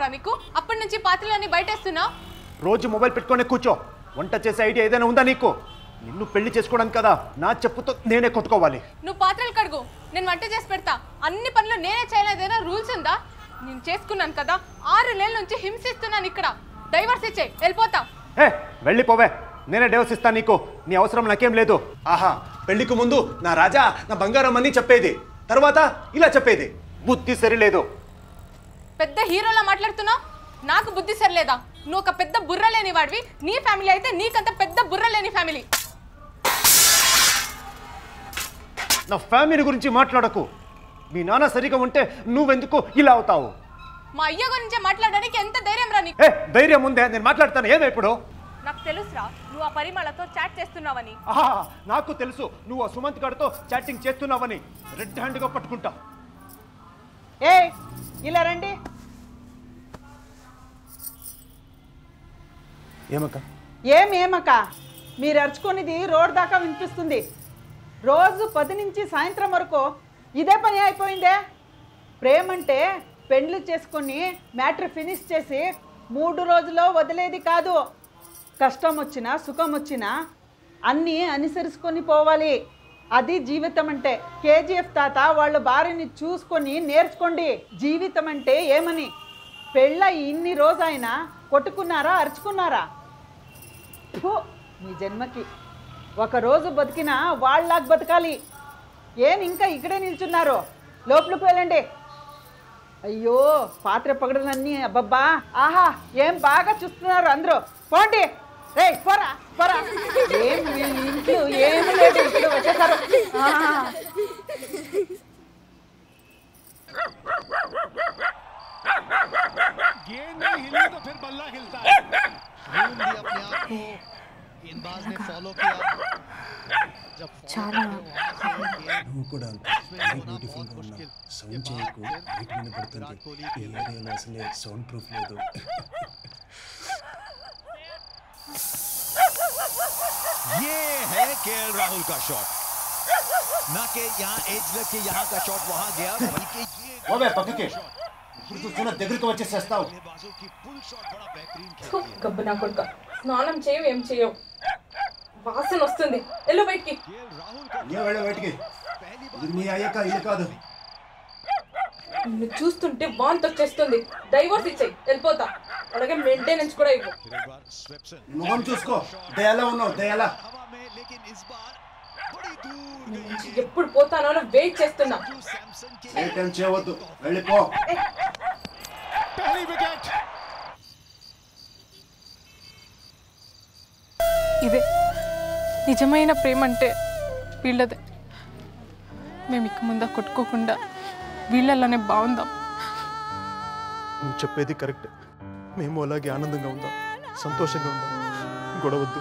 రా నీకు? అప్పటి నుంచి పాత్రలన్నీ బయటేస్తున్నావు. రోజు మొబైల్ పెట్టుకొని కూర్చో. వంట చేసే ఐడియా ఏదైనా ఉందా నీకు? నిన్ను పెళ్లి చేసుకోవడానికి కదా నా చెప్పుతో నేనే కొట్టుకోవాలి. నువ్వు పాత్రలు కడుగు, నేను వంట చేసి పెడతా. అన్ని పనులు నేనే చేయలేదేనా రూల్స్ ఉందా? నేను చేసుకున్నాను కదా, 6 నెలల నుంచి హింసిస్తున్నాను ఇక్కడ. డైవర్స్ ఇచ్చే వెళ్ళిపోతా. వెళ్ళిపోవే, నేనే డైవర్స్ ఇస్తాను నీకు. నీ అవసరం నాకేం లేదు. ఆహా, పెళ్లికి ముందు నా రాజా నా బంగారం అని చెప్పేది, తర్వాత ఇలా చెప్పేది. బుద్ధి సరిలేదు. పెద్ద హీరోలా మాట్లాడుతున్నావు. నాకు బుద్ధి సరిలేదా? నువ్వు ఒక పెద్ద బుర్ర లేని వాడివి. నీ ఫ్యామిలీ అయితే నీకంత పెద్ద బుర్ర లేని ఫ్యామిలీ. నా ఫ్యామిలీ గురించి మాట్లాడకు. మీ నాన్న సరిగా ఉంటే నువ్వెందుకు ఇలా అవుతావు? మా అయ్య గురించే మాట్లాడడానికి ఎంత ధైర్యం రా నీకు? ధైర్యం ఉందే, నేను మాట్లాడతాను. ఏదో ఇప్పుడు నాకు తెలుసురా, నువ్వు ఆ పరిమళతో చాట్ చేస్తున్నావని. నాకు తెలుసు, నువ్వు ఆ సుమంత్ గారితో చాటింగ్ చేస్తున్నావని. రెడ్ హ్యాండ్గా పట్టుకుంటా. ఇలా రండి. ఏమక్క? ఏమక్క, మీరు అరుచుకునేది రోడ్ దాకా వినిపిస్తుంది. రోజు 10 నుంచి సాయంత్రం వరకు ఇదే పని అయిపోయిందే. ప్రేమంటే పెండ్లు చేసుకొని మ్యాటర్ ఫినిష్ చేసి 3 రోజుల్లో వదిలేది కాదు. కష్టం వచ్చినా సుఖం వచ్చినా అన్నీ అనుసరించుకొని పోవాలి. అది జీవితం అంటే. కేజీఎఫ్ తాత వాళ్ళ భార్యని చూసుకొని నేర్చుకోండి జీవితం అంటే ఏమని. పెళ్ళ ఇన్ని రోజైనా కొట్టుకున్నారా, అరుచుకున్నారా? మీ జన్మకి ఒకరోజు బతికినా వాళ్ళలాగా బతకాలి. ఏం ఇంకా ఇక్కడే నిల్చున్నారు? లోపలికి వెళ్ళండి. అయ్యో, పాత్ర పగడలన్నీ అబ్బబ్బా, ఆహా, ఏం బాగా చూస్తున్నారు అందరూ. పోండి, రే పోరా పోరా. ఏం ఇంట్లో ఏమి లేదు, ఇప్పుడు వచ్చేసారు. చాలా నువ్వు కూడా బ్యూటిఫుల్గా ఉన్నావు. సౌండ్ చేయకు, బయట వినపడుతుంది. ఈ ఏరియాలో అసలే సౌండ్ ప్రూఫ్ లేదు. ये है केएल राहुल का शॉट. ना कि यहाँ एज लग के यहाँ का शॉट वहाँ गया, बल्कि ये ఓవే పక్కకి. ఇప్పుడు చూస్తున్న దగ్గరికి వచ్చేసేస్తావు. बल्लेबाजों की पुल शॉट बड़ा बेहतरीन खेली है. గబ్బు నా కొడుక, స్నానం చేయవు, ఏం చేయవు, వాసన వస్తుంది. ఎల్లు బయటికి. केएल राहुल को నీ వెళ్ళ బయటికి. ఇది నీ అయ్యాక ఇల్లు కాదు. నిన్ను చూస్తుంటే వాంతి వచ్చేస్తుంది. డైవర్స్ ఇచ్చేయి, వెళ్ళిపోతా. అలాగే మెయింటెనెన్స్ కూడా ఇవ్వు. फिर एक बार स्वेप्सन ముఖం చూసుకో, దయాలా ఉన్నావు, దయాలా. हवा में, लेकिन इस बार बड़ी दूर నీ నుంచి ఎప్పుడు పోతానో అని వెయిట్ చేస్తున్నా. सैमसन के ఏ టైం చేయవద్దు, వెళ్ళిపో. पहली विकेट. ఇదే నిజమైన ప్రేమ అంటే వీళ్ళదే. మేము ఇక ముందా కొట్టుకోకుండా వీళ్ళలోనే బాగుందాం. నువ్వు చెప్పేది కరెక్ట్. మేము అలాగే ఆనందంగా ఉందాం, సంతోషంగా ఉందాం. గొడవద్దు.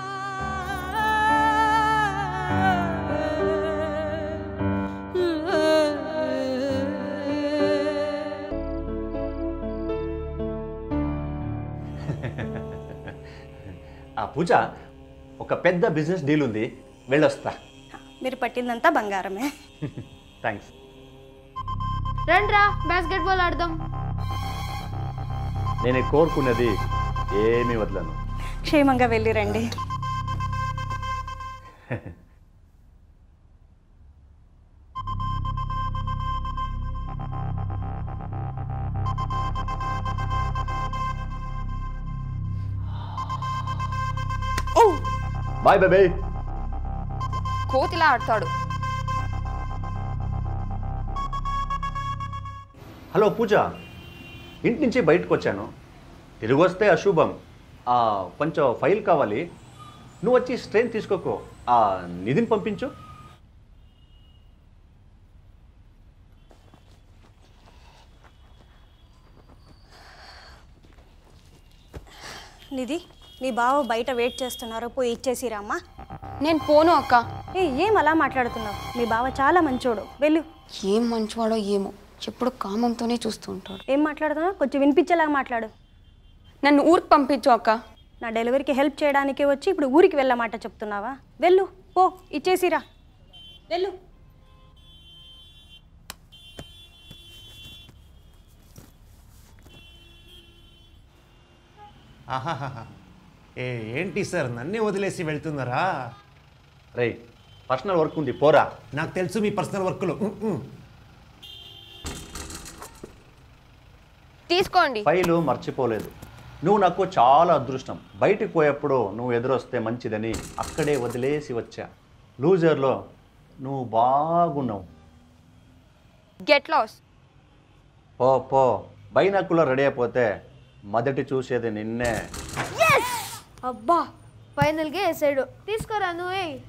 ఆ పూజ, ఒక పెద్ద బిజినెస్ డీల్ ఉంది, వెళ్ళొస్తా. మీరు పట్టిందంతా బంగారమే. థ్యాంక్స్. రండ్రా బాస్కెట్బాల్ ఆడదాం. నేను కోరుకున్నది ఏమీ వదలను. క్షేమంగా వెళ్ళిరండి. Bye baby. కోతిలా ఆడతాడు. హలో పూజ, ఇంటి నుంచి బయటకు వచ్చాను. తిరిగి వస్తే అశుభం. కొంచెం ఫైల్ కావాలి. నువ్వు వచ్చి స్ట్రెయిన్ తీసుకోకో. నిధిని పంపించు. నిధి, మీ బావ బయట వెయిట్ చేస్తున్నారు, పోయి ఇచ్చేసిరామ్మా. నేను పోను అక్క. ఏం అలా మాట్లాడుతున్నావు? మీ బావ చాలా మంచోడు, వెళ్ళు. ఏం మంచివాడో ఏమో, ఎప్పుడు కామంతోనే చూస్తూ ఉంటాడు. ఏం మాట్లాడుతున్నావు? కొంచెం వినిపించేలాగా మాట్లాడు. నన్ను ఊరికి పంపించు అక్క. నా డెలివరీకి హెల్ప్ చేయడానికి వచ్చి ఇప్పుడు ఊరికి వెళ్ళమాట చెప్తున్నావా? వెళ్ళు, పో, ఇచ్చేసిరా, వెళ్ళు. ఆహాహా ఏంటి సార్ నన్నే వదిలేసి వెళ్తున్నారా? రే పర్సనల్ వర్క్ ఉంది పోరా. నాకు తెలుసు మీ పర్సనల్ వర్క్లు. తీసుకోండి. ఫైలు మర్చిపోలేదు. నువ్వు నాకు చాలా అదృష్టం. బయటికి పోయేప్పుడు నువ్వు ఎదురొస్తే మంచిదని అక్కడే వదిలేసి వచ్చా. లూజర్లో నువ్వు బాగున్నావు. Get lost. పో పో. బైనాకులో రెడీ అయిపోతే మొదటి చూసేది నిన్నే. అబ్బా ఫైనల్గా వేసాడు. తీసుకోరా నువ్వే.